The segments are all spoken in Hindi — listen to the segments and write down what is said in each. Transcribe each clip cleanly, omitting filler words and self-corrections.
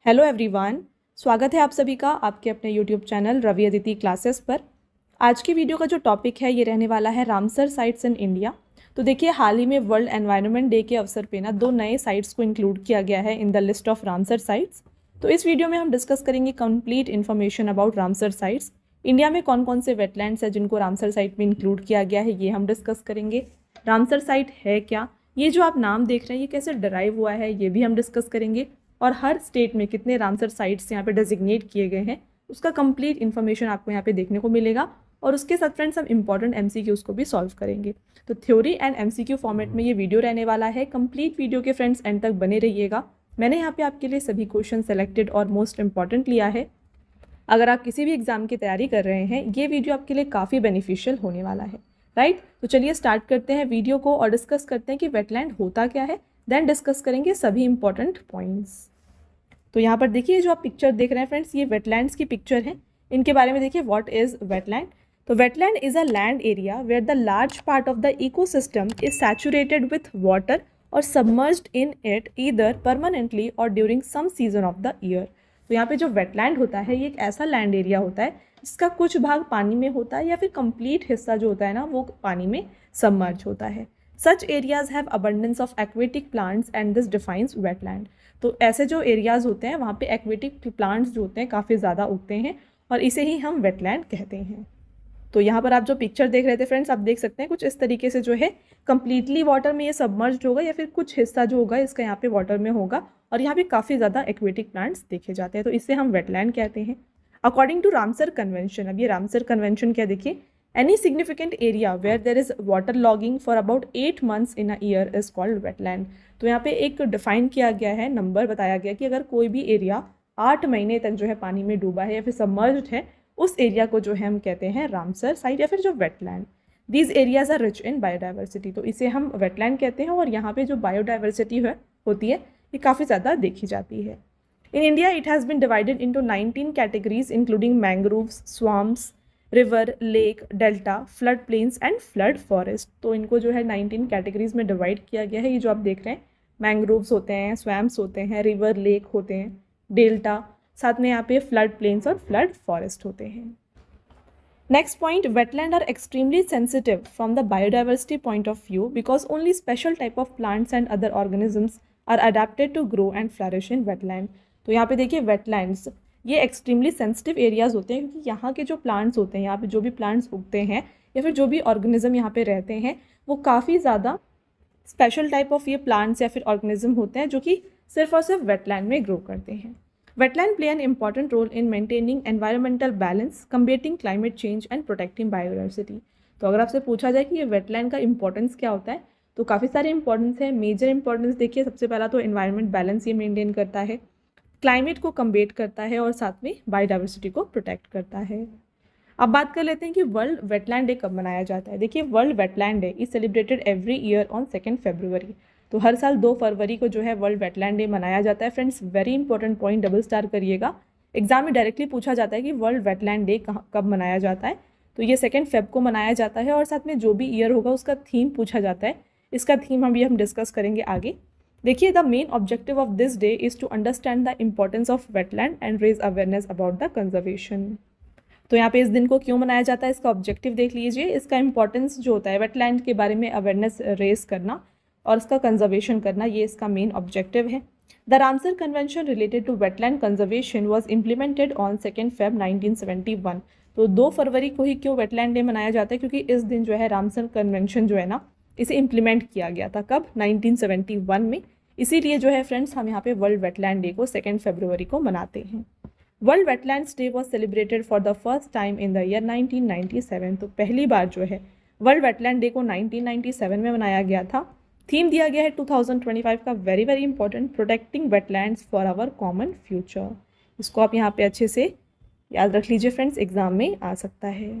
हेलो एवरीवन, स्वागत है आप सभी का आपके अपने YouTube channel Ravi Aditi classes पर। आज की वीडियो का जो टॉपिक है ये रहने वाला है रामसर साइट्स इन इंडिया। तो देखिए, हाल ही में वर्ल्ड एनवायरनमेंट डे के अवसर पे ना 2 नए साइट्स को इंक्लूड किया गया है in the list of Ramsar sites. तो इस वीडियो में हम डिस्कस करेंगे complete information about Ramsar sites. India में कौन कौन से वेटलैंड्स है जिनको रामसर साइट में इंक्लूड किया गया है, ये हम डिस्कस करेंगे। रामसर साइट है क्या, ये जो आप नाम देख रहे हैं ये कैसे डराइव हुआ है, ये भी हम डिस्कस करेंगे। और हर स्टेट में कितने रामसर साइट्स यहाँ पे डेजिग्नेट किए गए हैं उसका कंप्लीट इन्फॉर्मेशन आपको यहाँ पे देखने को मिलेगा। और उसके साथ फ्रेंड्स हम इंपॉर्टेंट एमसीक्यूज को भी सॉल्व करेंगे। तो थ्योरी एंड एमसीक्यू फॉर्मेट में ये वीडियो रहने वाला है। कंप्लीट वीडियो के फ्रेंड्स एंड तक बने रहिएगा। मैंने यहाँ पे आपके लिए सभी क्वेश्चन सेलेक्टेड और मोस्ट इंपॉर्टेंट लिया है। अगर आप किसी भी एग्जाम की तैयारी कर रहे हैं ये वीडियो आपके लिए काफ़ी बेनिफिशियल होने वाला है, राइट। तो चलिए स्टार्ट करते हैं वीडियो को और डिस्कस करते हैं कि वेटलैंड होता क्या है। देन डिस्कस करेंगे सभी इंपॉर्टेंट पॉइंट्स। तो यहाँ पर देखिए जो आप पिक्चर देख रहे हैं फ्रेंड्स, ये वेटलैंड्स की पिक्चर है। इनके बारे में देखिए, व्हाट इज वेटलैंड। तो wetland is a land area where the large part of the ecosystem is saturated with water और submerged in it either permanently और during some season of the year. तो यहाँ पे जो वेटलैंड होता है ये एक ऐसा लैंड एरिया होता है जिसका कुछ भाग पानी में होता है या फिर कंप्लीट हिस्सा जो होता है ना वो पानी में सबमर्ज होता है। Such areas have abundance of aquatic plants and this defines wetland. तो ऐसे जो एरियाज़ होते हैं वहाँ पे एक्वेटिक प्लांट्स जो होते हैं काफ़ी ज़्यादा उगते हैं और इसे ही हम वेटलैंड कहते हैं। तो यहाँ पर आप जो पिक्चर देख रहे थे फ्रेंड्स, आप देख सकते हैं कुछ इस तरीके से जो है कंप्लीटली वाटर में ये सबमर्ज्ड होगा या फिर कुछ हिस्सा जो होगा इसका यहाँ पे वाटर में होगा और यहाँ पे काफ़ी ज़्यादा एक्वेटिक प्लांट्स देखे जाते हैं, तो इसे हम वेटलैंड कहते हैं। अकॉर्डिंग टू रामसर कन्वेंशन, अब ये रामसर कन्वेंशन क्या, देखिए, any significant area where there is water logging for about 8 months in a year is called wetland। तो यहाँ पे एक डिफाइन किया गया है, नंबर बताया गया कि अगर कोई भी एरिया 8 महीने तक जो है पानी में डूबा है या फिर सबमर्ज्ड है उस एरिया को जो है हम कहते हैं रामसर साइट या फिर जो wetland. These areas are rich in biodiversity, तो इसे हम वेटलैंड कहते हैं। और यहाँ पे जो बायोडाइवर्सिटी होती है ये काफ़ी ज़्यादा देखी जाती है। In India it has been divided into 19 categories including mangroves, swarms, river, lake, delta, flood plains and flood forest. तो इनको जो है 19 कैटेगरीज में डिवाइड किया गया है। ये जो आप देख रहे हैं, मैंग्रोव्स होते हैं, स्वैम्स होते हैं, रिवर, लेक होते हैं, डेल्टा, साथ में यहाँ पे फ्लड प्लेन्स और फ्लड फॉरेस्ट होते हैं। Next point, wetland are extremely sensitive from the biodiversity point of view because only special type of plants and other organisms are adapted to grow and flourish in wetland. तो यहाँ पे देखिए वेटलैंड्स ये एक्सट्रीमली सेंसिटिव एरियाज़ होते हैं क्योंकि यहाँ के जो प्लांट्स होते हैं, यहाँ पे जो भी प्लांट्स उगते हैं या फिर जो भी ऑर्गेनिज्म यहाँ पे रहते हैं वो काफ़ी ज़्यादा स्पेशल टाइप ऑफ ये प्लांट्स या फिर ऑर्गेनिज्म होते हैं जो कि सिर्फ और सिर्फ वेटलैंड में ग्रो करते हैं। Wetland play an important role in maintaining environmental balance, combating climate change and protecting biodiversity. तो अगर आपसे पूछा जाए कि ये वेटलैंड का इंपॉर्टेंस क्या होता है तो काफ़ी सारे इंपॉर्टेंस है। मेजर इंपॉर्टेंस देखिए, सबसे पहला तो एनवायरमेंट बैलेंस ये मेंटेन करता है, क्लाइमेट को कम्बेट करता है और साथ में बायोडाइवर्सिटी को प्रोटेक्ट करता है। अब बात कर लेते हैं कि वर्ल्ड वेटलैंड डे कब मनाया जाता है। देखिए, world wetland day is celebrated every year on 2 फरवरी। तो हर साल 2 फरवरी को जो है वर्ल्ड वेटलैंड डे मनाया जाता है। Friends, very important point, double star करिएगा। एग्जाम में डायरेक्टली पूछा जाता है कि वर्ल्ड वेटलैंड डे कब मनाया जाता है, तो ये 2 फेब को मनाया जाता है और साथ में जो भी ईयर होगा उसका थीम पूछा जाता है। इसका थीम हम डिस्कस करेंगे आगे। देखिए, the main objective of this day is to understand the importance of wetland and raise awareness about the conservation. तो यहाँ पे इस दिन को क्यों मनाया जाता है, इसका ऑब्जेक्टिव देख लीजिए। इसका इंपॉर्टेंस जो होता है वेटलैंड के बारे में अवेयरनेस रेज करना और इसका कंजर्वेशन करना, ये इसका मेन ऑब्जेक्टिव है। The Ramsar convention related to wetland conservation was implemented on 2 Feb 1971। तो 2 फरवरी को ही क्यों वेटलैंड डे मनाया जाता है, क्योंकि इस दिन जो है रामसर कन्वेंशन जो है ना इसे इम्प्लीमेंट किया गया था। कब, 1971 में। इसीलिए जो है फ्रेंड्स हम यहाँ पे वर्ल्ड वेटलैंड डे को 2 फरवरी को मनाते हैं। World wetlands day was celebrated for the first time in the year 1997। तो पहली बार जो है वर्ल्ड वेटलैंड डे को 1997 में मनाया गया था। थीम दिया गया है 2025 का, very very important, protecting wetlands for our common future. इसको आप यहाँ पे अच्छे से याद रख लीजिए फ्रेंड्स, एग्जाम में आ सकता है।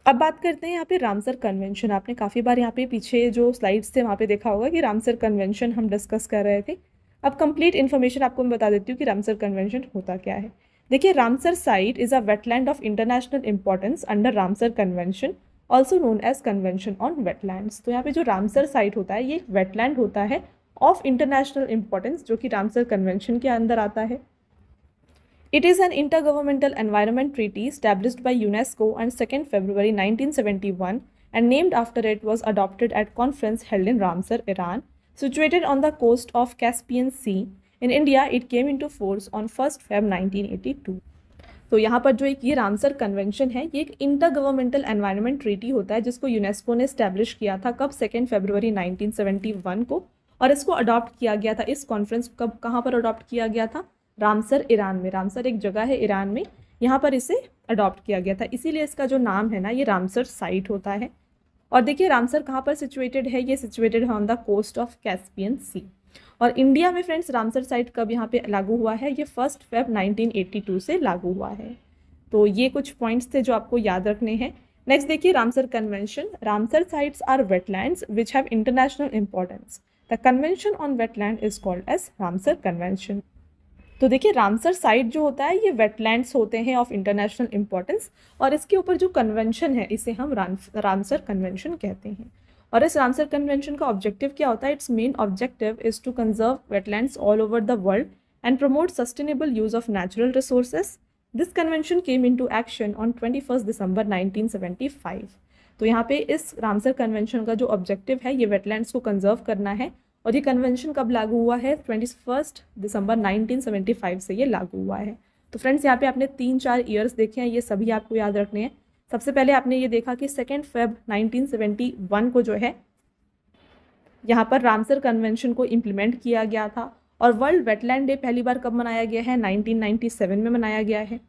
अब बात करते हैं यहाँ पे रामसर कन्वेंशन। आपने काफ़ी बार यहाँ पे पीछे जो स्लाइड्स थे वहाँ पे देखा होगा कि रामसर कन्वेंशन हम डिस्कस कर रहे थे। अब कंप्लीट इन्फॉर्मेशन आपको मैं बता देती हूँ कि रामसर कन्वेंशन होता क्या है। देखिए, Ramsar site is a wetland of international importance under Ramsar convention, also known as convention on wetlands. तो यहाँ पे जो रामसर साइट होता है ये एक वेटलैंड होता है ऑफ इंटरनेशनल इम्पोर्टेंस, जो कि रामसर कन्वेंशन के अंदर आता है। It is an intergovernmental environment treaty established by UNESCO on 2nd February 1971 and named after it was adopted at conference held in Ramsar, Iran, situated on the coast of Caspian Sea. In India, it came into force on 1st Feb 1982. तो यहाँ पर जो एक ये रामसर कन्वेंशन है, ये एक इंटर गवर्नमेंटल एनवायरनमेंट ट्रीटी होता है जिसको यूनेस्को ने स्टैब्लिश किया था कब, 2 फरवरी 1971 को, और इसको अडॉप्ट किया गया था। इस कॉन्फ्रेंस कब, कहाँ पर अडॉप्ट किया गया था? रामसर, ईरान में। रामसर एक जगह है ईरान में, यहाँ पर इसे अडॉप्ट किया गया था, इसीलिए इसका जो नाम है ना, ये रामसर साइट होता है। और देखिए रामसर कहाँ पर सिचुएटेड है? ये सिचुएटेड है on the coast of Caspian sea. और इंडिया में फ्रेंड्स रामसर साइट कब यहाँ पे लागू हुआ है? ये 1 फेब 1982 से लागू हुआ है। तो ये कुछ पॉइंट्स थे जो आपको याद रखने हैं। नेक्स्ट देखिए Ramsar convention. Ramsar sites are wetlands which have international importance. The convention on wetland is called as Ramsar convention. तो देखिए रामसर साइट जो होता है ये वेटलैंड्स होते हैं ऑफ इंटरनेशनल इंपॉर्टेंस, और इसके ऊपर जो कन्वेंशन है इसे हम रामसर कन्वेंशन कहते हैं। और इस रामसर कन्वेंशन का ऑब्जेक्टिव क्या होता है? Its main objective is to conserve wetlands all over the world and promote sustainable use of natural resources. This convention came into action on 21 December 1975। तो यहाँ पे इस रामसर कन्वेंशन का जो ऑब्जेक्टिव है ये वेटलैंड्स को कंजर्व करना है, और ये कन्वेंशन कब लागू हुआ है? 21 दिसंबर 1975 से ये लागू हुआ है। तो फ्रेंड्स यहाँ पे आपने 3-4 ईयर्स देखे हैं, ये सभी आपको याद रखने हैं। सबसे पहले आपने ये देखा कि 2 फेब 1971 को जो है यहाँ पर रामसर कन्वेंशन को इम्प्लीमेंट किया गया था, और वर्ल्ड वेटलैंड डे पहली बार कब मनाया गया है? 1997 में मनाया गया है।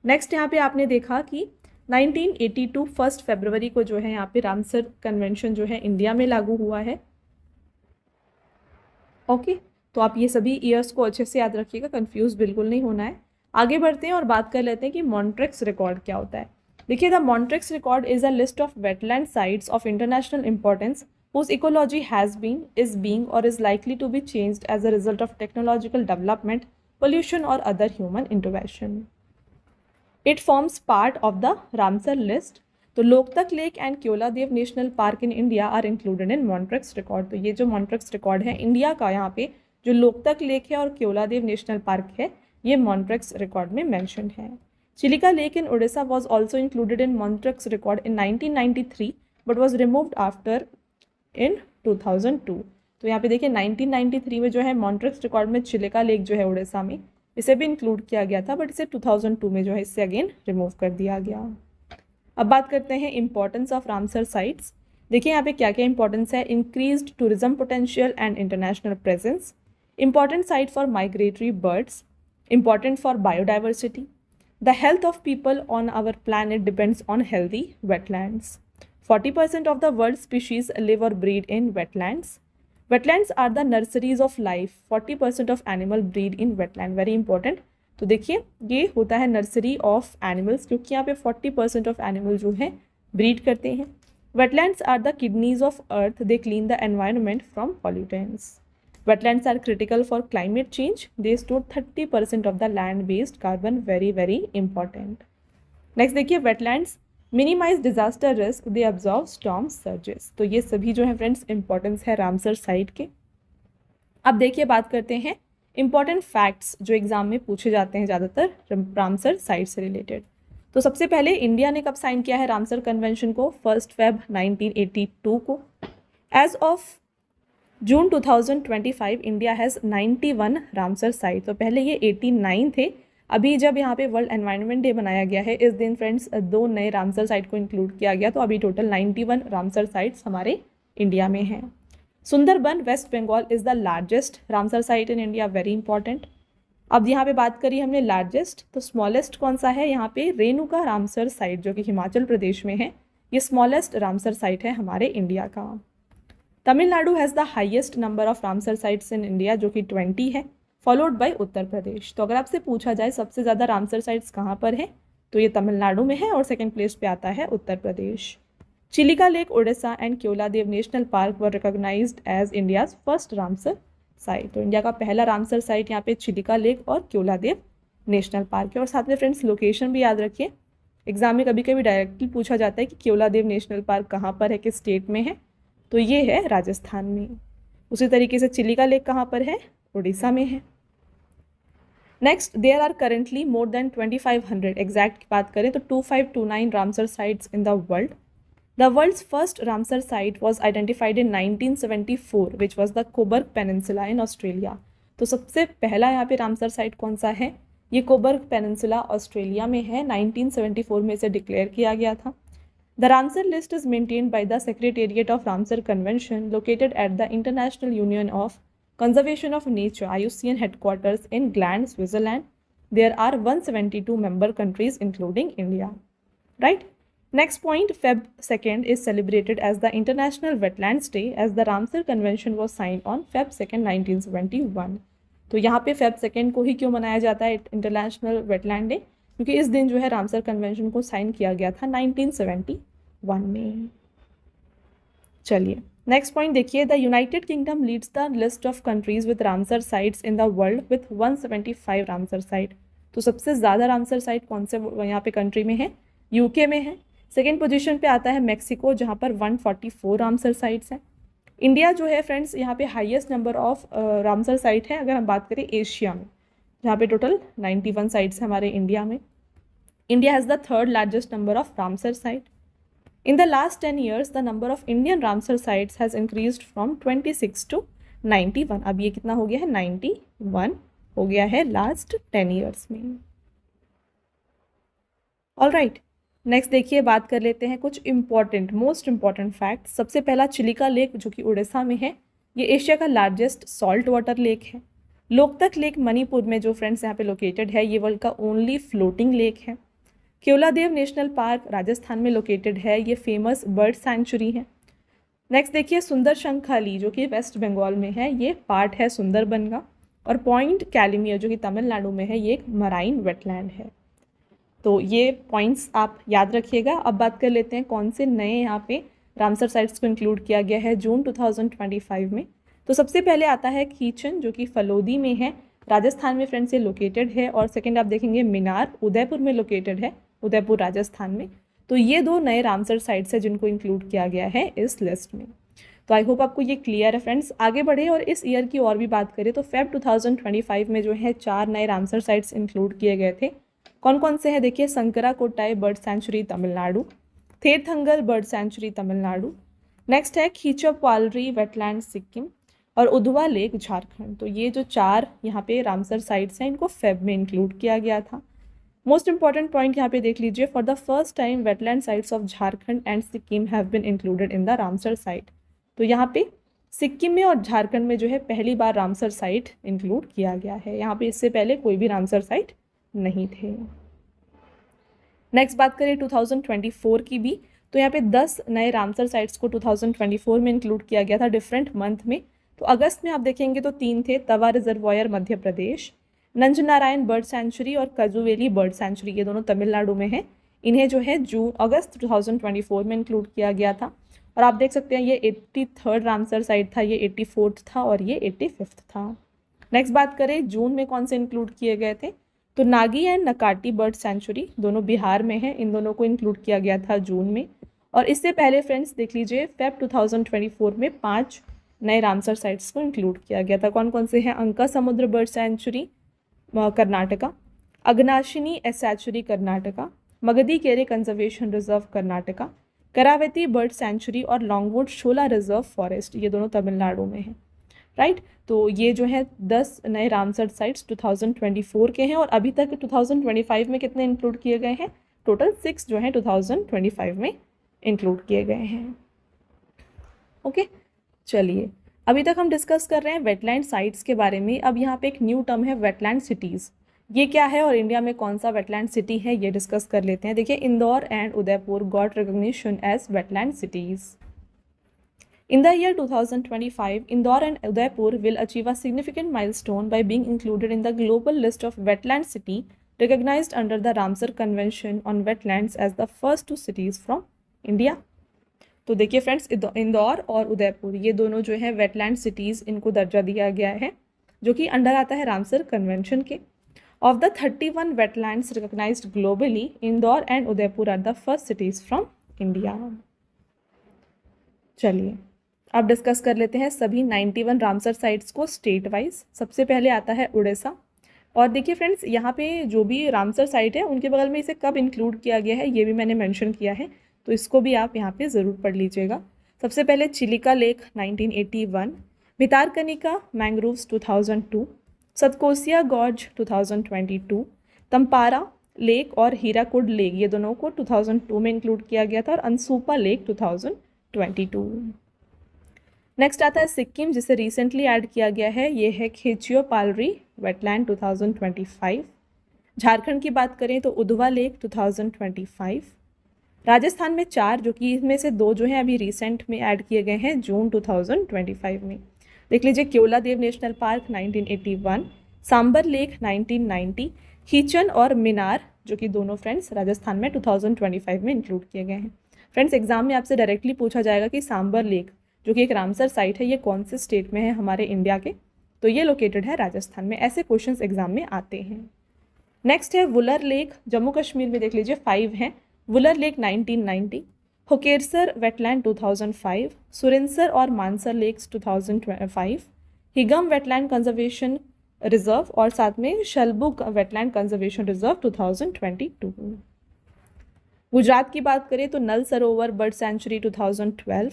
नेक्स्ट यहाँ पे आपने देखा कि 1982 1 फरवरी को जो है यहाँ पे रामसर कन्वेंशन जो है इंडिया में लागू हुआ है। ओके, तो आप ये सभी ईयर्स को अच्छे से याद रखिएगा, कंफ्यूज बिल्कुल नहीं होना है। आगे बढ़ते हैं और बात कर लेते हैं कि मॉन्ट्रेक्स रिकॉर्ड क्या होता है। देखिए the Montreux record is a list of wetland sites of international importance whose ecology has been, is being, or is likely to be changed as a result of technological development, pollution, or other human intervention. It forms part of the Ramsar list. तो Loktak lake and Keoladeo national park in India are included in Montreux record. तो ये जो मॉन्ट्रेक्स रिकॉर्ड है इंडिया का, यहाँ पे जो लोकतक लेक है और क्योलादेव नेशनल पार्क है ये मॉन्ट्रेक्स रिकॉर्ड में मेंशन है। Chilika lake in Odisha was also included in Montreux record in 1993 but was removed after in 2002। तो यहाँ पे देखिए 1993 में जो है मॉन्ट्रेक्स रिकॉर्ड में चिलिका लेक जो है उड़ीसा में, इसे भी इंक्लूड किया गया था, बट इसे 2002 में जो है इससे अगेन रिमूव कर दिया गया। अब बात करते हैं इंपॉर्टेंस ऑफ रामसर साइट्स। देखिए यहाँ पे क्या क्या इंपॉर्टेंस है। Increased tourism potential and international presence, important site for migratory birds, important for biodiversity, the health of people on our planet depends on healthy wetlands, 40% of the world's species live or breed in wetlands. Wetlands are the nurseries of life. 40% of animal breed in wetland. Very important. तो देखिए ये होता है नर्सरी ऑफ एनिमल्स, क्योंकि यहाँ पे 40% ऑफ एनिमल जो है ब्रीड करते हैं। Wetlands are the kidneys of earth. They clean the environment from pollutants. Wetlands are critical for climate change. They store 30% of the land-based carbon. Very very important. Next देखिए wetlands मिनिमाइज डिजास्टर रिस्क, दे अब्जॉर्व स्टॉर्म सर्जेस। तो ये सभी जो है फ्रेंड्स इंपॉर्टेंस है रामसर साइट के। अब देखिए बात करते हैं इंपॉर्टेंट फैक्ट्स जो एग्जाम में पूछे जाते हैं ज़्यादातर रामसर साइट से रिलेटेड। तो सबसे पहले इंडिया ने कब साइन किया है रामसर कन्वेंशन को? 1 फेब 1982 को। As of June 2025 India has 91 Ramsar site. तो पहले ये 89 थे, अभी जब यहाँ पे वर्ल्ड एनवायरनमेंट डे बनाया गया है इस दिन फ्रेंड्स 2 नए रामसर साइट को इंक्लूड किया गया, तो अभी टोटल 91 रामसर साइट्स हमारे इंडिया में हैं। Sundarban West Bengal is the largest Ramsar site in India, very important. अब यहाँ पे बात करी हमने लार्जेस्ट, तो स्मॉलेस्ट कौन सा है? यहाँ पे रेणुका रामसर साइट जो कि हिमाचल प्रदेश में है, ये स्मॉलेस्ट रामसर साइट है हमारे इंडिया का। Tamil Nadu has the highest number of Ramsar sites in India जो कि 20 है, फॉलोड बाय उत्तर प्रदेश। तो अगर आपसे पूछा जाए सबसे ज़्यादा रामसर साइट्स कहाँ पर है, तो ये तमिलनाडु में है और सेकंड प्लेस पे आता है Uttar Pradesh. Chilika lake Odisha and Keoladeo national park were recognized as India's first Ramsar site. तो इंडिया का पहला रामसर साइट यहाँ पे चिलिका लेक और क्योलादेव नेशनल पार्क है। और साथ में फ्रेंड्स लोकेशन भी याद रखिए, एग्जाम में कभी कभी डायरेक्टली पूछा जाता है कि क्योलादेव नेशनल पार्क कहाँ पर है, किस स्टेट में है, तो ये है राजस्थान में। उसी तरीके से चिलिका लेक कहाँ पर है, उड़ीसा में है। Next, there are currently more than 2500, exact की बात करें तो 2529 Ramsar sites in the world. The world's first Ramsar site was identified in 1974 which was the Cobourg Peninsula in Australia. तो सबसे पहला यहाँ पे रामसर साइट कौन सा है, ये कोबर्ग पेनिनसुला ऑस्ट्रेलिया में है, 1974 में इसे डिक्लेयर किया गया था। The Ramsar list is maintained by the secretariat of Ramsar convention located at the international union of conservation of nature IUCN headquarters in Gland, Switzerland. There are 172 member countries including India. Right? Next point, Feb 2nd is celebrated as the International Wetlands Day as the Ramsar Convention was signed on Feb 2nd, 1971. तो यहाँ पे Feb 2nd को ही क्यों मनाया जाता है इंटरनेशनल वेटलैंड डे, क्योंकि इस दिन जो है रामसर कन्वेंशन को साइन किया गया था 1971 में। चलिए नेक्स्ट पॉइंट देखिए, the United kingdom leads the list of countries with Ramsar sites in the world with 175 Ramsar site. तो सबसे ज़्यादा रामसर साइट कौन से यहाँ पे कंट्री में है, यूके में है। सेकेंड पोजीशन पे आता है मेक्सिको जहाँ पर 144 रामसर साइट्स हैं। इंडिया जो है फ्रेंड्स यहाँ पे highest number of Ramsar site है अगर हम बात करें एशिया में, जहाँ पे टोटल 91 साइट्स हैं हमारे इंडिया में। India has the third largest number of Ramsar site. In the last 10 years, the number of Indian Ramsar sites has increased from 26 to 91. अब ये कितना हो गया है, 91 हो गया है लास्ट 10 years में। ऑल राइट, नेक्स्ट देखिए बात कर लेते हैं कुछ इंपॉर्टेंट मोस्ट इंपॉर्टेंट फैक्ट। सबसे पहला चिलिका लेक जो कि उड़ीसा में है, ये एशिया का लार्जेस्ट सॉल्ट वाटर लेक है। लोकतक लेक मणिपुर में जो फ्रेंड्स यहाँ पे लोकेटेड है, ये वर्ल्ड का ओनली फ्लोटिंग लेक है। केवलादेव नेशनल पार्क राजस्थान में लोकेटेड है, ये फेमस बर्ड सेंचुरी है। नेक्स्ट देखिए सुंदर शंखाली जो कि वेस्ट बंगाल में है, ये पार्ट है सुंदरबन का। और पॉइंट कैलिमियर जो कि तमिलनाडु में है, ये एक मराइन वेटलैंड है। तो ये पॉइंट्स आप याद रखिएगा। अब बात कर लेते हैं कौन से नए यहाँ पे रामसर साइट्स को इंक्लूड किया गया है जून 2025 में। तो सबसे पहले आता है खीचन जो कि फलोदी में है, राजस्थान में फ्रेंड्स ये लोकेटेड है। और सेकेंड आप देखेंगे मिनार, उदयपुर में लोकेटेड है, उदयपुर राजस्थान में। तो ये दो नए रामसर साइट्स हैं जिनको इंक्लूड किया गया है इस लिस्ट में। तो आई होप आपको ये क्लियर है फ्रेंड्स। आगे बढ़े और इस ईयर की और भी बात करें तो फेब 2025 में जो है 4 नए रामसर साइट्स इंक्लूड किए गए थे। कौन कौन से हैं देखिए, Sakkarakottai bird sanctuary Tamil Nadu, Therthangal bird sanctuary Tamil Nadu, next है खीचोपालरी वेटलैंड सिक्किम और उधवा लेक झारखंड। तो ये जो 4 यहाँ पे रामसर साइट्स हैं इनको फेब में इंक्लूड किया गया था। मोस्ट इंपॉर्टेंट पॉइंट यहाँ पे देख लीजिए, for the first time wetland sites of Jharkhand and Sikkim have been included in the Ramsar site. तो यहाँ पे सिक्किम में और झारखंड में जो है पहली बार रामसर साइट इंक्लूड किया गया है। यहाँ पे इससे पहले कोई भी रामसर साइट नहीं थे। नेक्स्ट बात करें 2024 की भी, तो यहाँ पे 10 नए रामसर साइट्स को 2024 में इंक्लूड किया गया था डिफरेंट मंथ में। तो अगस्त में आप देखेंगे तो 3 थे, तवा reservoir Madhya Pradesh, Nanjanarayan bird sanctuary और कजुवेली बर्ड सेंचुरी, ये दोनों तमिलनाडु में है। इन्हें जो है अगस्त 2024 में इंक्लूड किया गया था। और आप देख सकते हैं ये 83rd रामसर साइट था, ये 84th था और ये 85th था। नेक्स्ट बात करें जून में कौन से इंक्लूड किए गए थे, तो नागी एंड नकाटी बर्ड सेंचुरी दोनों बिहार में है, इन दोनों को इंक्लूड किया गया था जून में। और इससे पहले फ्रेंड्स देख लीजिए फेब 2024 में 5 नए रामसर साइट्स को इंक्लूड किया गया था। कौन कौन से हैं, Ankasamudra bird sanctuary Karnataka, Aghanashini estuary Karnataka, Magadi Kere conservation reserve Karnataka, Karaivetti bird sanctuary और लॉन्गवुड शोला रिजर्व फॉरेस्ट, ये दोनों तमिलनाडु में हैं। राइट, तो ये जो है 10 नए रामसर साइट्स 2024 के हैं। और अभी तक 2025 में कितने इंक्लूड किए गए हैं, टोटल 6 जो हैं 2025 में इंक्लूड किए गए हैं। ओके, चलिए अभी तक हम डिस्कस कर रहे हैं वेटलैंड साइट्स के बारे में। अब यहाँ पे एक न्यू टर्म है वेटलैंड सिटीज़, ये क्या है और इंडिया में कौन सा वेटलैंड सिटी है ये डिस्कस कर लेते हैं। देखिए Indore and Udaipur got recognition as wetland cities. In the year 2025, Indore and Udaipur will achieve a significant milestone by being included in the global list of wetland city recognized under the Ramsar Convention on Wetlands as the first 2 cities from India. तो देखिए फ्रेंड्स, इंदौर और उदयपुर ये दोनों जो है वेटलैंड सिटीज़, इनको दर्जा दिया गया है जो कि अंडर आता है रामसर कन्वेंशन के। Of the 31 wetlands recognised globally, Indore and Udaipur are the first cities from India. चलिए अब डिस्कस कर लेते हैं सभी 91 रामसर साइट्स को स्टेट वाइज। सबसे पहले आता है उड़ीसा। और देखिए फ्रेंड्स, यहाँ पे जो भी रामसर साइट है उनके बगल में इसे कब इंक्लूड किया गया है ये भी मैंने मेंशन किया है, तो इसको भी आप यहाँ पे ज़रूर पढ़ लीजिएगा। सबसे पहले Chilika lake 1981, Bhitarkanika mangroves 2002, Satkosia gorge 2022, Tampara lake और हीराकुड लेक ये दोनों को 2002 में इंक्लूड किया गया था, और अनसुपा लेक 2022। नेक्स्ट आता है सिक्किम, जिसे रिसेंटली ऐड किया गया है, ये है खेचियो पालरी वेटलैंड 2025। झारखंड की बात करें तो उधवा लेक 2025। राजस्थान में 4, जो कि इसमें से 2 जो हैं अभी रिसेंट में ऐड किए गए हैं जून 2025 में। देख लीजिए, Keoladeo National Park 1981, Sambhar Lake 1990, Khichan और मिनार जो कि दोनों फ्रेंड्स राजस्थान में 2025 में इंक्लूड किए गए हैं। फ्रेंड्स, एग्जाम में आपसे डायरेक्टली पूछा जाएगा कि सांबर लेक जो कि एक रामसर साइट है ये कौन से स्टेट में है हमारे इंडिया के, तो ये लोकेटेड है राजस्थान में। ऐसे क्वेश्चंस एग्जाम में आते हैं। नेक्स्ट है वुलर लेक, जम्मू कश्मीर में देख लीजिए 5 हैं। वुलर लेक 1990, होकेरसर वेटलैंड 2005, सुरिनसर और Mansar lakes 2005, Hygam wetland conservation reserve और साथ में Shallbugh wetland conservation reserve 2022। Gujarat की बात करें तो Nal Sarovar bird sanctuary 2012,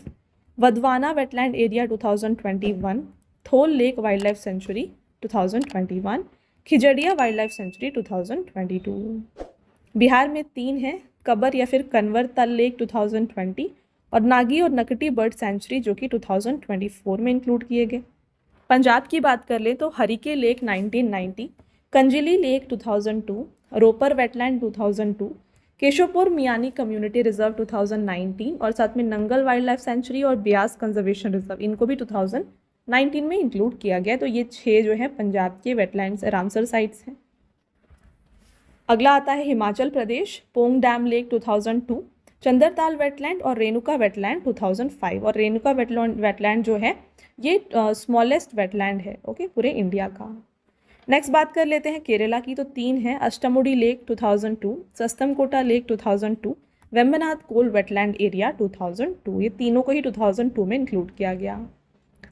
Wadhvana wetland area 2021, Thol lake wildlife sanctuary 2021, Khijadiya wildlife sanctuary 2022। Bihar में 3 हैं, कबर या फिर कन्वर तल लेक 2020 और नागी और नकटी बर्ड सेंचुरी जो कि 2024 में इंक्लूड किए गए। पंजाब की बात कर लें तो Harike lake 1990, Kanjli lake 2002, Ropar wetland 2002, Keshopur Miani community reserve 2019 और साथ में नंगल वाइल्ड लाइफ सेंचुरी और ब्यास कंजर्वेशन रिजर्व इनको भी 2019 में इंक्लूड किया गया। तो ये 6 जो है पंजाब के वेटलैंड्स रामसर साइट्स हैं। अगला आता है Himachal Pradesh, Pong dam lake 2002, चंदरताल wetland और रेणुका वेटलैंड 2005। और रेणुका वेटलैंड जो है ये स्मॉलेस्ट वेटलैंड है ओके पूरे इंडिया का। नेक्स्ट बात कर लेते हैं केरला की, तो 3 हैं, अष्टमुडी लेक 2002, सस्तमकोटा लेक 2002, वेम्बनाथ कोल वेटलैंड एरिया 2002। ये तीनों को ही 2002 में इंक्लूड किया गया।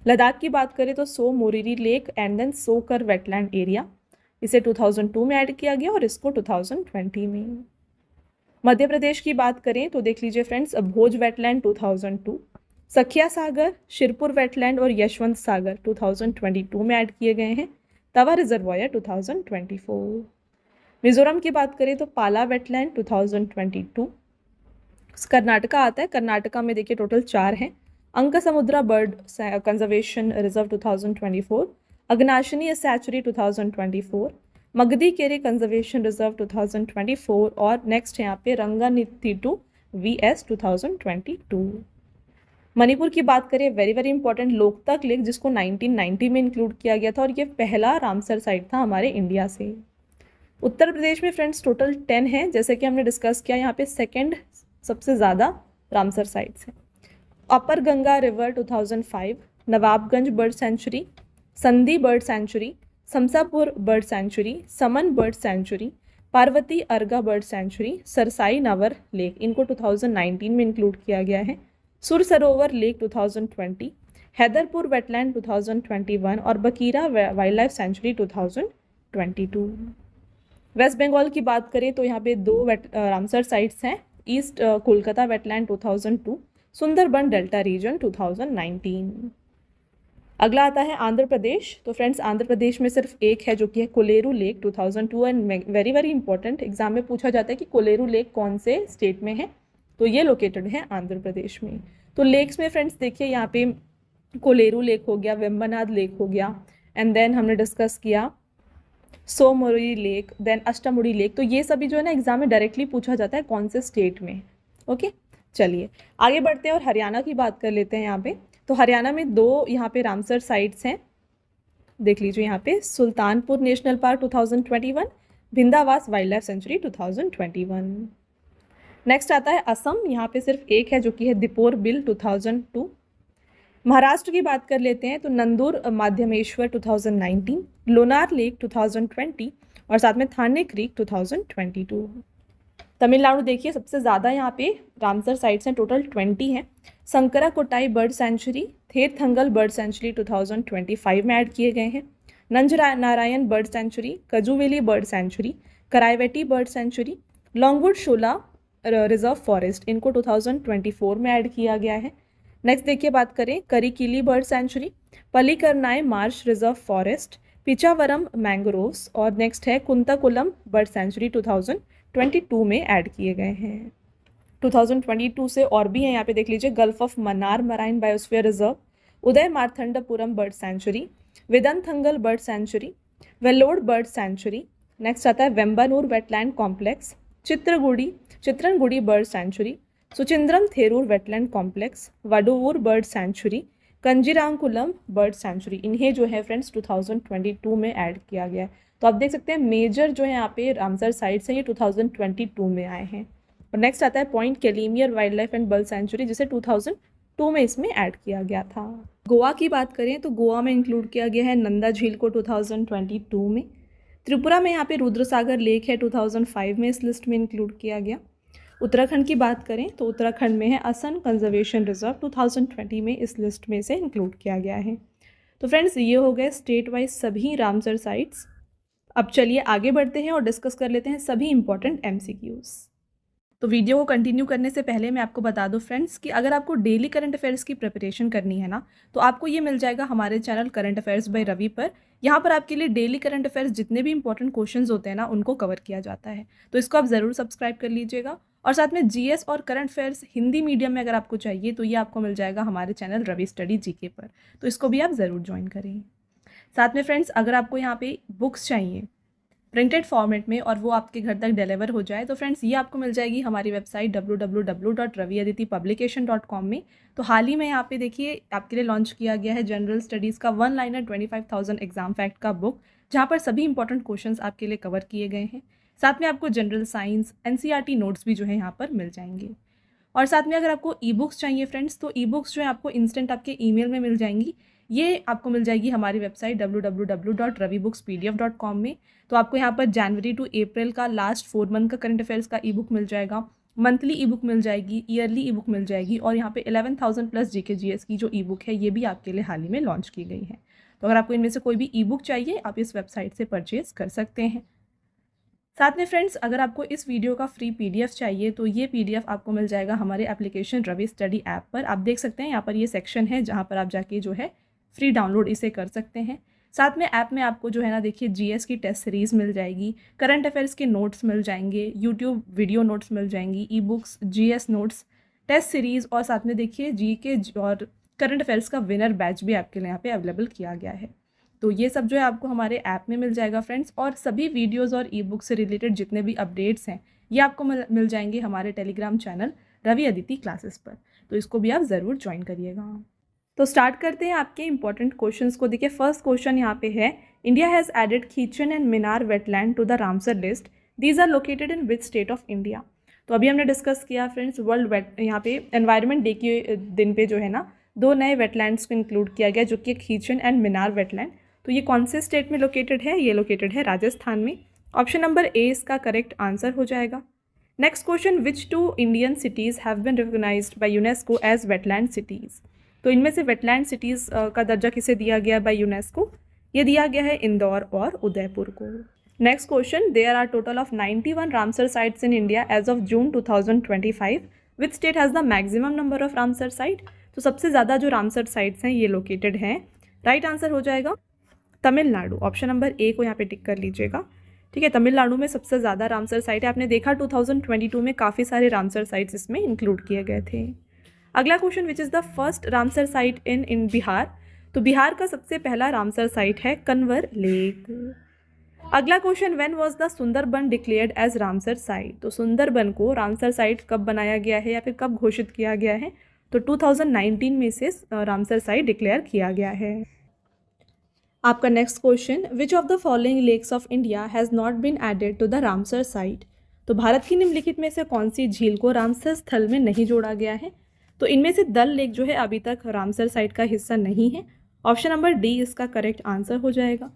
लद्दाख की बात करें तो सो मोरिरी लेक एंड देन सोकर वेटलैंड एरिया, इसे 2002 में ऐड किया गया और इसको 2020 में। मध्य प्रदेश की बात करें तो देख लीजिए फ्रेंड्स, भोज वेटलैंड 2002, सखिया सागर, शिरपुर वेटलैंड और यशवंत सागर 2022 में ऐड किए गए हैं, तवा रिजर्वायर 2024। मिजोरम की बात करें तो पाला वेटलैंड 2022। कर्नाटका आता है, कर्नाटका में देखिए टोटल 4 हैं, अंकसमुद्रा bird conservation reserve 2024, अग्नाशिनी सैचुरी 2024, Magdhi Kere conservation reserve 2024 और नेक्स्ट यहाँ पे रंगानिथिटू VS 2022। मणिपुर की बात करें, very very important, Loktak lake जिसको 1990 में इंक्लूड किया गया था और ये पहला रामसर साइट था हमारे इंडिया से। उत्तर प्रदेश में फ्रेंड्स टोटल 10 हैं, जैसे कि हमने डिस्कस किया, यहाँ पे सेकंड सबसे ज़्यादा रामसर साइट्स हैं। Upper Ganga river 2005, Nawabganj bird sanctuary, Sandi bird sanctuary, Samaspur bird sanctuary, Saman bird sanctuary, Parvati Arga bird sanctuary, Sarsai Nawar lake, इनको 2019 में इंक्लूड किया गया है। सुर सरोवर लेक 2020, हैदरपुर वेटलैंड 2021 और Bakhira wildlife sanctuary 2022। West Bengal की बात करें तो यहाँ पे 2 रामसर साइट्स हैं, East Kolkata wetland 2002, Sundarban delta region 2019। अगला आता है आंध्र प्रदेश। तो फ्रेंड्स, आंध्र प्रदेश में सिर्फ एक है जो कि है Kolleru lake 2002 and very very important, exam में पूछा जाता है कि कोलेरू लेक कौन से स्टेट में है, तो ये लोकेटेड है आंध्र प्रदेश में। तो लेक्स में फ्रेंड्स देखिए यहाँ पे कोलेरू लेक हो गया, वेम्बनाथ लेक हो गया एंड देन हमने डिस्कस किया सोमोरी लेक, देन अष्टमुड़ी लेक। तो ये सभी जो है ना एग्जाम में डायरेक्टली पूछा जाता है कौन से स्टेट में। ओके, चलिए आगे बढ़ते हैं और हरियाणा की बात कर लेते हैं। यहाँ पे तो हरियाणा में 2 यहाँ पे रामसर साइट्स हैं, देख लीजिए यहाँ पे Sultanpur national park 2021, Bhindawas wildlife sanctuary 2021। Next आता है असम, यहाँ पे सिर्फ एक है जो कि है दीपोर बिल 2002। महाराष्ट्र की बात कर लेते हैं तो नंदूर माध्यमेश्वर 2019, लोनार लेक 2020 और साथ में थाने क्रीक 2022। तमिलनाडु देखिए सबसे ज़्यादा यहाँ पे रामसर साइट्स हैं, टोटल 20 हैं। Sakkarakottai bird sanctuary, Therthangal bird sanctuary 2025 में ऐड किए गए हैं। Nanjarayan bird sanctuary, Kazhuveli bird sanctuary, Karaivetti bird sanctuary, Longwood Shola reserve forest, इनको 2024 में ऐड किया गया है। नेक्स्ट देखिए बात करें Karikili bird sanctuary, Pallikaranai marsh reserve forest, Pichavaram mangroves, और नेक्स्ट है कुंताकुलम बर्ड सेंचुरी 2022 में ऐड किए गए हैं। 2022 से और भी हैं, यहाँ पे देख लीजिए gulf of Mannar marine biosphere reserve, Udhayamarthandapuram bird sanctuary, Vedanthangal bird sanctuary, Vellode bird sanctuary. Next आता है Vembanur wetland complex, Chitrangudi bird sanctuary, Suchindram Theroor wetland complex, Vaduvur bird sanctuary, Kanjirankulam bird sanctuary. इन्हें जो है फ्रेंड्स 2022 में ऐड किया गया है। तो आप देख सकते हैं मेजर जो है यहाँ पे रामसर साइट्स हैं ये 2022 में आए हैं। और नेक्स्ट आता है Point Calimere wildlife and bird sanctuary, जिसे 2002 में इसमें ऐड किया गया था। गोवा की बात करें तो गोवा में इंक्लूड किया गया है नंदा झील को 2022 में। त्रिपुरा में यहाँ पे रुद्रसागर लेक है, 2005 में इस लिस्ट में इंक्लूड किया गया। उत्तराखंड की बात करें तो उत्तराखंड में है असम कंजर्वेशन रिजर्व, 2020 में इस लिस्ट में से इंक्लूड किया गया है। तो फ्रेंड्स ये हो गए स्टेट वाइज सभी रामसर साइट्स। अब चलिए आगे बढ़ते हैं और डिस्कस कर लेते हैं सभी इंपॉर्टेंट MCQs। तो वीडियो को कंटिन्यू करने से पहले मैं आपको बता दूं फ्रेंड्स कि अगर आपको डेली करंट अफेयर्स की प्रिपरेशन करनी है ना, तो आपको ये मिल जाएगा हमारे channel current affairs by Ravi पर। यहाँ पर आपके लिए डेली करंट अफेयर्स जितने भी इंपॉर्टेंट क्वेश्चंस होते हैं ना, उनको कवर किया जाता है। तो इसको आप ज़रूर सब्सक्राइब कर लीजिएगा। और साथ में GS और करंट अफेयर्स हिंदी मीडियम में अगर आपको चाहिए तो ये आपको मिल जाएगा हमारे चैनल रवि स्टडी GK पर। तो इसको भी आप ज़रूर ज्वाइन करें। साथ में फ्रेंड्स अगर आपको यहाँ पे बुक्स चाहिए प्रिंटेड फॉर्मेट में और वो आपके घर तक डिलीवर हो जाए, तो फ्रेंड्स ये आपको मिल जाएगी हमारी वेबसाइट www.raviaditipublication.com में। तो हाल ही में यहाँ पे देखिए आपके लिए लॉन्च किया गया है जनरल स्टडीज़ का 1 लाइनर 25,000 एग्जाम फैक्ट का बुक, जहाँ पर सभी इंपॉर्टेंट क्वेश्चंस आपके लिए कवर किए गए हैं। साथ में आपको जनरल साइंस NCERT नोट्स भी जो है यहाँ पर मिल जाएंगे। और साथ में अगर आपको ई बुक्स चाहिए फ्रेंड्स, तो ई बुक्स जो है आपको इंस्टेंट आपके ईमेल में मिल जाएंगी। ये आपको मिल जाएगी हमारी वेबसाइट www.ravibooks.pdf.com में। तो आपको यहाँ पर जनवरी टू अप्रैल का लास्ट 4 मंथ का करंट अफेयर्स का ई बुक मिल जाएगा, मंथली ई बुक मिल जाएगी, ईयरली ई बुक मिल जाएगी, और यहाँ पे 11,000 प्लस GK GS की जो ई बुक है ये भी आपके लिए हाल ही में लॉन्च की गई है। तो अगर आपको इनमें से कोई भी ई बुक चाहिए आप इस वेबसाइट से परचेज कर सकते हैं। साथ में फ्रेंड्स अगर आपको इस वीडियो का फ्री PDF चाहिए तो ये PDF आपको मिल जाएगा हमारे एप्लीकेशन रवि स्टडी ऐप पर। आप देख सकते हैं यहाँ पर ये सेक्शन है जहाँ पर आप जाके जो है फ्री डाउनलोड इसे कर सकते हैं। साथ में ऐप में आपको जो है ना देखिए GS की टेस्ट सीरीज़ मिल जाएगी, करंट अफेयर्स के नोट्स मिल जाएंगे, YouTube वीडियो नोट्स मिल जाएंगी, ebooks, GS notes, test series, और साथ में देखिए GK और करंट अफेयर्स का विनर बैच भी आपके लिए यहाँ पे अवेलेबल किया गया है। तो ये सब जो है आपको हमारे ऐप में मिल जाएगा फ्रेंड्स। और सभी वीडियोज़ और ई बुक से रिलेटेड जितने भी अपडेट्स हैं ये आपको मिल जाएंगे हमारे Telegram channel Ravi Aditi classes पर। तो इसको भी आप ज़रूर ज्वाइन करिएगा। तो स्टार्ट करते हैं आपके इंपॉर्टेंट क्वेश्चंस को। देखिए फर्स्ट क्वेश्चन यहाँ पे है, India has added Khichan and Menar wetland to the Ramsar list, these are located in which state of India. तो अभी हमने डिस्कस किया फ्रेंड्स वर्ल्ड वेट यहाँ पे एनवायरनमेंट डे के दिन पे जो है ना 2 नए वेटलैंड्स को इंक्लूड किया गया, जो कि खीचन एंड मिनार वेटलैंड। तो ये कौन से स्टेट में लोकेटेड है? ये लोकेटेड है राजस्थान में। ऑप्शन नंबर A इसका करेक्ट आंसर हो जाएगा। Next question, which 2 Indian cities have been recognised by UNESCO as wetland cities. तो इनमें से वेटलैंड सिटीज़ का दर्जा किसे दिया गया बाय यूनेस्को? ये दिया गया है इंदौर और उदयपुर को। Next question, there are total of 91 Ramsar sites in India as of June 2025, which state has the maximum number of Ramsar site. तो सबसे ज़्यादा जो रामसर साइट्स हैं ये लोकेटेड हैं, राइट आंसर हो जाएगा तमिलनाडु। ऑप्शन नंबर A को यहाँ पे टिक कर लीजिएगा। ठीक है, तमिलनाडु में सबसे ज़्यादा रामसर साइट है। आपने देखा 2022 में काफ़ी सारे रामसर साइट्स इसमें इंक्लूड किए गए थे। अगला question, which is the first Ramsar site in Bihar. तो बिहार का सबसे पहला रामसर साइट है कन्वर लेक। अगला question, when was the Sundarban declared as Ramsar site. तो सुंदरबन को रामसर साइट कब बनाया गया है या फिर कब घोषित किया गया है? तो 2019 में से रामसर साइट डिक्लेयर किया गया है। आपका next question, which of the following lakes of India has not been added to the Ramsar site. तो भारत की निम्नलिखित में से कौन सी झील को रामसर स्थल में नहीं जोड़ा गया है? तो इनमें से दल लेक जो है अभी तक रामसर साइट का हिस्सा नहीं है। ऑप्शन नंबर D इसका करेक्ट आंसर हो जाएगा।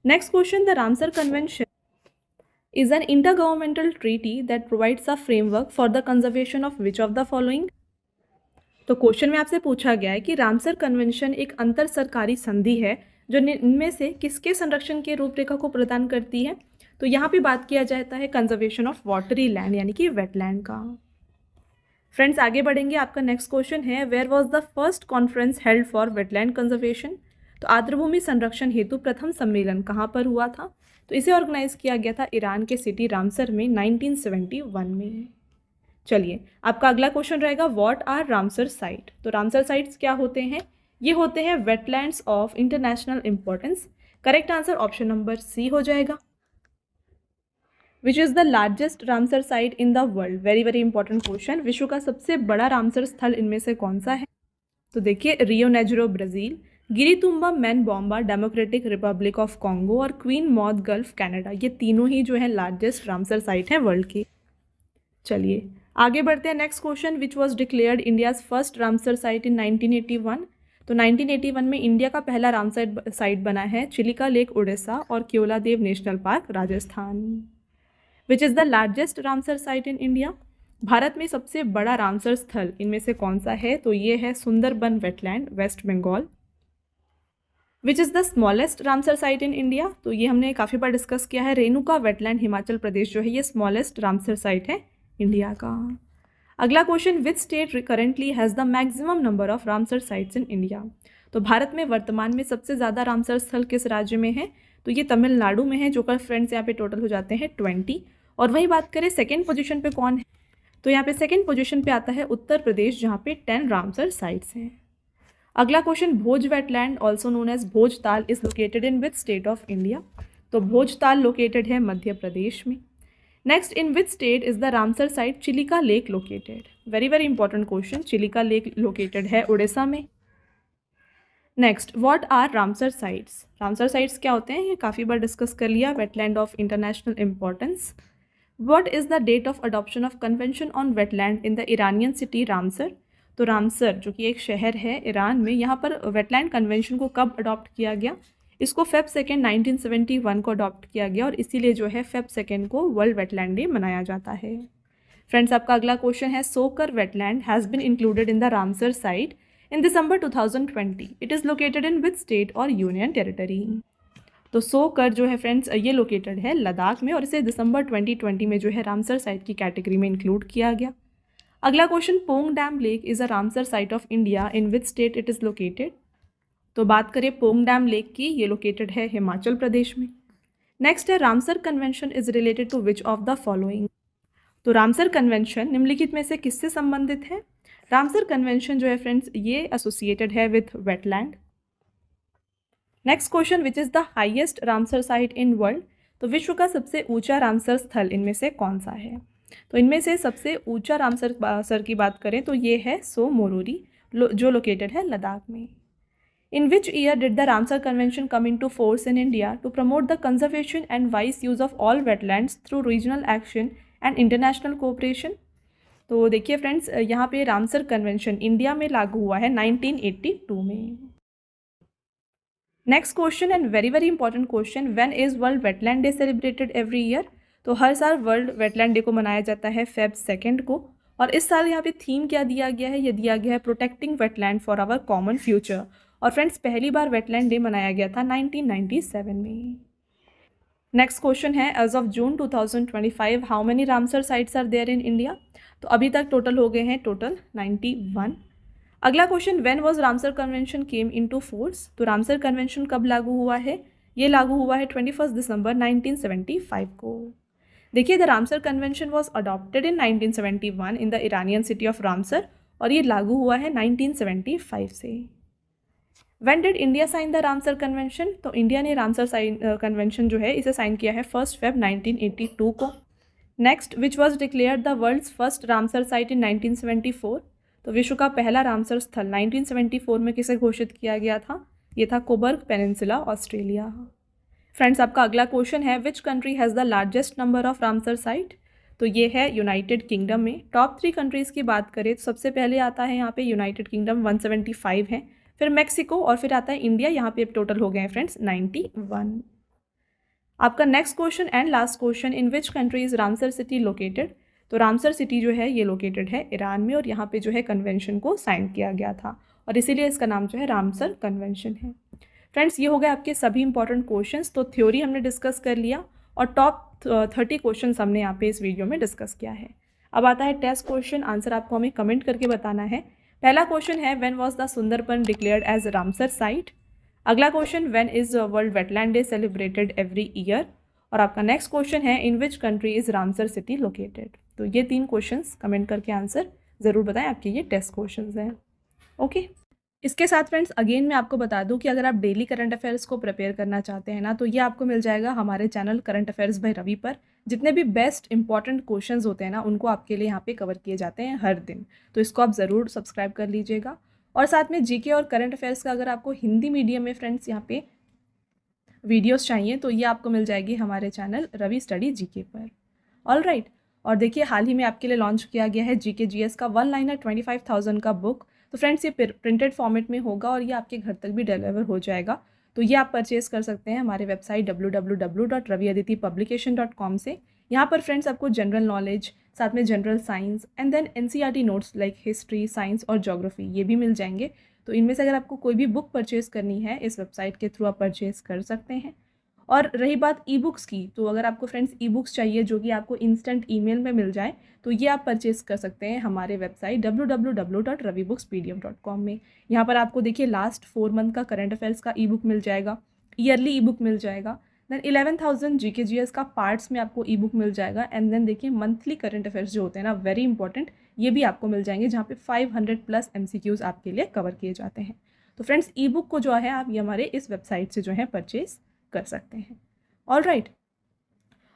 Next question, the Ramsar convention is an intergovernmental treaty that provides a framework for the conservation of which of the following. तो क्वेश्चन में आपसे पूछा गया है कि रामसर कन्वेंशन एक अंतर सरकारी संधि है जो इनमें से किसके संरक्षण के रूपरेखा को प्रदान करती है। तो यहाँ पे बात किया जाता है कंजर्वेशन ऑफ वाटरी लैंड यानी कि वेटलैंड का। फ्रेंड्स आगे बढ़ेंगे, आपका नेक्स्ट क्वेश्चन है where was the first conference held for wetland conservation. तो आर्द्रभूमि संरक्षण हेतु प्रथम सम्मेलन कहाँ पर हुआ था। तो इसे ऑर्गेनाइज किया गया था ईरान के सिटी रामसर में 1971 में। चलिए आपका अगला क्वेश्चन रहेगा व्हाट आर रामसर साइट। तो रामसर साइट्स क्या होते हैं, ये होते हैं wetlands of international importance. Correct answer option number C हो जाएगा। Which is the largest Ramsar site in the world, very very important question. विश्व का सबसे बड़ा रामसर स्थल इनमें से कौन सा है। तो देखिए Rio Negro Brazil, Ngiri Tumba Maindombe democratic republic of Congo और क्वीन मॉद गल्फ कनाडा, ये तीनों ही जो है लार्जेस्ट रामसर साइट है वर्ल्ड की। चलिए आगे बढ़ते हैं, next question which was declared India's first Ramsar site in 1981। तो 1981 में इंडिया का पहला रामसर साइट बना है चिलिका लेक उड़ीसा और Keoladeo National park Rajasthan. Which is the largest Ramsar site in India, Bharat में सबसे बड़ा रामसर स्थल इनमें से कौन सा है। तो ये है Sundarban wetland West Bengal. Which is the smallest Ramsar site in India, तो ये हमने काफ़ी बार डिस्कस किया है, रेणुका वेटलैंड हिमाचल प्रदेश जो है ये स्मॉलेस्ट रामसर साइट है इंडिया का। अगला question which state currently has the maximum number of Ramsar sites in India. तो भारत में वर्तमान में सबसे ज़्यादा रामसर स्थल किस राज्य में है। तो ये तमिलनाडु में है, जो कर फ्रेंड्स यहाँ पे टोटल हो जाते हैं 20। और वही बात करें सेकेंड पोजीशन पे कौन है, तो यहाँ पे सेकेंड पोजीशन पे आता है उत्तर प्रदेश जहाँ पे 10 रामसर साइट्स हैं। अगला question Bhoj wetland also known as Bhojtal is located in which state of India. तो भोजताल लोकेटेड है मध्य प्रदेश में। Next in which state is the Ramsar site Chilika Lake located, very very important question, Chilika Lake located है उड़ीसा में। Next what are Ramsar sites, Ramsar sites क्या होते हैं, ये काफ़ी बार डिस्कस कर लिया, wetland of international importance. What is the date of adoption of convention on wetland in the Iranian city Ramsar. तो रामसर जो कि एक शहर है ईरान में, यहाँ पर वेटलैंड कन्वेंशन को कब अडॉप्ट किया गया, इसको Feb 2 1971 को अडॉप्ट किया गया और इसीलिए जो है Feb 2 को वर्ल्ड वेटलैंड डे मनाया जाता है। फ्रेंड्स आपका अगला क्वेश्चन है सोकर wetland has been included in the Ramsar site in December 2020, it is located in which state और यूनियन टेरिटरी। तो सोकर जो है फ्रेंड्स ये लोकेटेड है लद्दाख में और इसे दिसंबर 2020 में जो है रामसर साइट की कैटेगरी में इंक्लूड किया गया। अगला question Pong dam lake is a Ramsar site of India in which state it is located. तो बात करें पोंग डैम लेक की, ये लोकेटेड है हिमाचल प्रदेश में। नेक्स्ट है Ramsar convention is related to which of the following. तो रामसर कन्वेंशन निम्नलिखित में से किससे संबंधित है। रामसर कन्वेंशन जो है फ्रेंड्स ये एसोसिएटेड है with wetland. Next question which is the highest Ramsar site in world. तो विश्व का सबसे ऊंचा रामसर स्थल इनमें से कौन सा है। तो इनमें से सबसे ऊंचा रामसर की बात करें तो ये है सो मोरोरी जो लोकेटेड है लद्दाख में। In which year did the Ramsar Convention come into force in India to promote the conservation and wise use of all wetlands through regional action and international cooperation? तो देखिए फ्रेंड्स यहाँ पे रामसर कन्वेंशन इंडिया में लागू हुआ है 1982 में। Next question and very very important question, when is world wetland day celebrated every year. तो हर साल वर्ल्ड वेटलैंड डे को मनाया जाता है Feb 2 को और इस साल यहाँ पे थीम क्या दिया गया है, ये दिया गया है protecting wetland for our common future. और फ्रेंड्स पहली बार वेटलैंड डे मनाया गया था 1997 में। नेक्स्ट क्वेश्चन है as of June 2025 how many Ramsar sites are there in India. तो अभी तक टोटल हो गए हैं टोटल 91। अगला question when was Ramsar convention came into force. तो रामसर कन्वेंशन कब लागू हुआ है, ये लागू हुआ है 21 दिसंबर 1975 को। देखिए the Ramsar convention was adopted in 1971 in the Iranian city of Ramsar और ये लागू हुआ है 1975 से। When did India sign the Ramsar convention. तो इंडिया ने रामसर कन्वेंशन जो है इसे साइन किया है 1 Feb 1982 को। Next which was declared the world's first Ramsar site in 1974। तो विश्व का पहला रामसर स्थल 1974 में किसे घोषित किया गया था, ये था कोबर्ग पेनिनसुला ऑस्ट्रेलिया। फ्रेंड्स आपका अगला क्वेश्चन है which country has the largest number of Ramsar site. तो ये है यूनाइटेड किंगडम में। टॉप 3 कंट्रीज़ की बात करें तो सबसे पहले आता है यहाँ पे यूनाइटेड किंगडम 175 है, फिर मैक्सिको और फिर आता है इंडिया, यहाँ पे टोटल हो गए हैं फ्रेंड्स 91। आपका next question and last question, in which country is Ramsar city located. तो रामसर सिटी जो है ये लोकेटेड है ईरान में, और यहाँ पे जो है कन्वेंशन को साइन किया गया था, और इसीलिए इसका नाम जो है रामसर कन्वेंशन है। फ्रेंड्स, ये हो गए आपके सभी इंपॉर्टेंट क्वेश्चंस। तो थ्योरी हमने डिस्कस कर लिया और टॉप 30 क्वेश्चन हमने यहाँ पे इस वीडियो में डिस्कस किया है। अब आता है टेस्ट क्वेश्चन, आंसर आपको हमें कमेंट करके बताना है। पहला क्वेश्चन है, when was the Sundarban declared as Ramsar site. अगला question, when is world wetland day celebrated every year. और आपका नेक्स्ट क्वेश्चन है, in which country is Ramsar city located. तो ये 3 क्वेश्चंस कमेंट करके आंसर ज़रूर बताएं, आपके ये टेस्ट क्वेश्चंस हैं। ओके, इसके साथ फ्रेंड्स अगेन मैं आपको बता दूं कि अगर आप डेली करंट अफेयर्स को प्रिपेयर करना चाहते हैं ना, तो ये आपको मिल जाएगा हमारे channel current affairs by Ravi पर। जितने भी बेस्ट इंपॉर्टेंट क्वेश्चंस होते हैं ना, उनको आपके लिए यहाँ पे कवर किए जाते हैं हर दिन, तो इसको आप ज़रूर सब्सक्राइब कर लीजिएगा। और साथ में जीके और करंट अफेयर्स का अगर आपको हिंदी मीडियम में फ्रेंड्स यहाँ पे वीडियोस चाहिए, तो ये आपको मिल जाएगी हमारे चैनल रवि स्टडी जीके पर। ऑल राइट, और देखिए हाल ही में आपके लिए लॉन्च किया गया है जीके जीएस का 1 लाइनर 25,000 का बुक। तो फ्रेंड्स, ये प्रिंटेड फॉर्मेट में होगा और ये आपके घर तक भी डिलीवर हो जाएगा। तो ये आप परचेज़ कर सकते हैं हमारे वेबसाइट www.raviaditipublication.com से। यहाँ पर फ्रेंड्स आपको जनरल नॉलेज, साथ में general science and then NCERT notes like history, science और ज्योग्राफी ये भी मिल जाएंगे। तो इनमें से अगर आपको कोई भी बुक परचेज़ करनी है, इस वेबसाइट के थ्रू आप परचेज़ कर सकते हैं। और रही बात ई बुक्स की, तो अगर आपको फ्रेंड्स ई बुक्स चाहिए जो कि आपको इंस्टेंट ईमेल में मिल जाए, तो ये आप परचेज़ कर सकते हैं हमारे वेबसाइट www.ravibooks.pdf.com में। यहाँ पर आपको देखिए लास्ट 4 मंथ का करंट अफेयर्स का ई बुक मिल जाएगा, ईयरली ई बुक मिल जाएगा, देन 11,000 जीके जीएस का पार्ट्स में आपको ई बुक मिल जाएगा, एंड देन देखिए मंथली करंट अफेयर्स जो होते हैं ना, वेरी इंपॉर्टेंट, ये भी आपको मिल जाएंगे, जहाँ पे 500+ MCQs आपके लिए कवर किए जाते हैं। तो फ्रेंड्स, ई बुक को जो है आप ये हमारे इस वेबसाइट से जो है परचेज़ कर सकते हैं। ऑल राइट,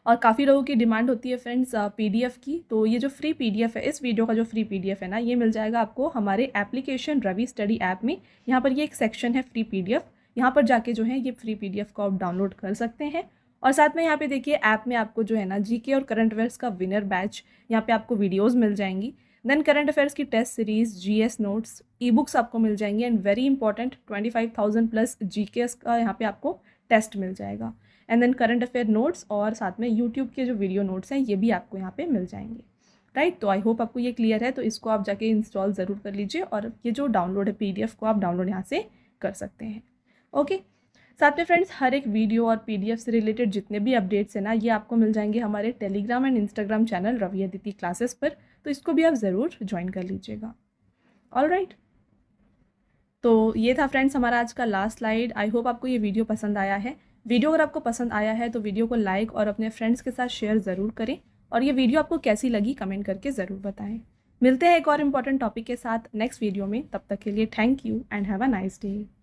और काफ़ी लोगों की डिमांड होती है फ्रेंड्स पीडीएफ की। तो ये जो फ्री पीडीएफ है, इस वीडियो का जो फ्री पीडीएफ है ना, ये मिल जाएगा आपको हमारे एप्लीकेशन रवि स्टडी ऐप में। यहाँ पर ये एक सेक्शन है फ्री पीडीएफ, यहाँ पर जाके जो है ये फ्री पीडीएफ को आप डाउनलोड कर सकते हैं। और साथ में यहाँ पे देखिए ऐप में आपको जो है ना जीके और करंट अफेयर्स का विनर बैच, यहाँ पे आपको वीडियोज़ मिल जाएंगी, देन करंट अफेयर्स की test series, GS notes, ebooks आपको मिल जाएंगी, एंड वेरी इंपॉर्टेंट 25,000+ जीकेएस का यहाँ पे आपको टेस्ट मिल जाएगा, and then current affair notes, और साथ में यूट्यूब के जो वीडियो नोट्स हैं ये भी आपको यहाँ पे मिल जाएंगे। राइट, तो आई होप आपको ये क्लियर है। तो इसको आप जाके इंस्टॉल ज़रूर कर लीजिए, और ये जो डाउनलोड है पीडीएफ को आप डाउनलोड यहाँ से कर सकते हैं। ओके, साथ में फ्रेंड्स हर एक वीडियो और पीडीएफ से रिलेटेड जितने भी अपडेट्स हैं ना, ये आपको मिल जाएंगे हमारे Telegram and Instagram channel Ravi Aditi classes पर, तो इसको भी आप ज़रूर ज्वाइन कर लीजिएगा। ऑल राइट, तो ये था फ्रेंड्स हमारा आज का लास्ट स्लाइड। आई होप आपको ये वीडियो पसंद आया है। वीडियो अगर आपको पसंद आया है तो वीडियो को लाइक और अपने फ्रेंड्स के साथ शेयर ज़रूर करें, और ये वीडियो आपको कैसी लगी कमेंट करके ज़रूर बताएं। मिलते हैं एक और इम्पॉर्टेंट टॉपिक के साथ नेक्स्ट वीडियो में, तब तक के लिए thank you and have a nice day.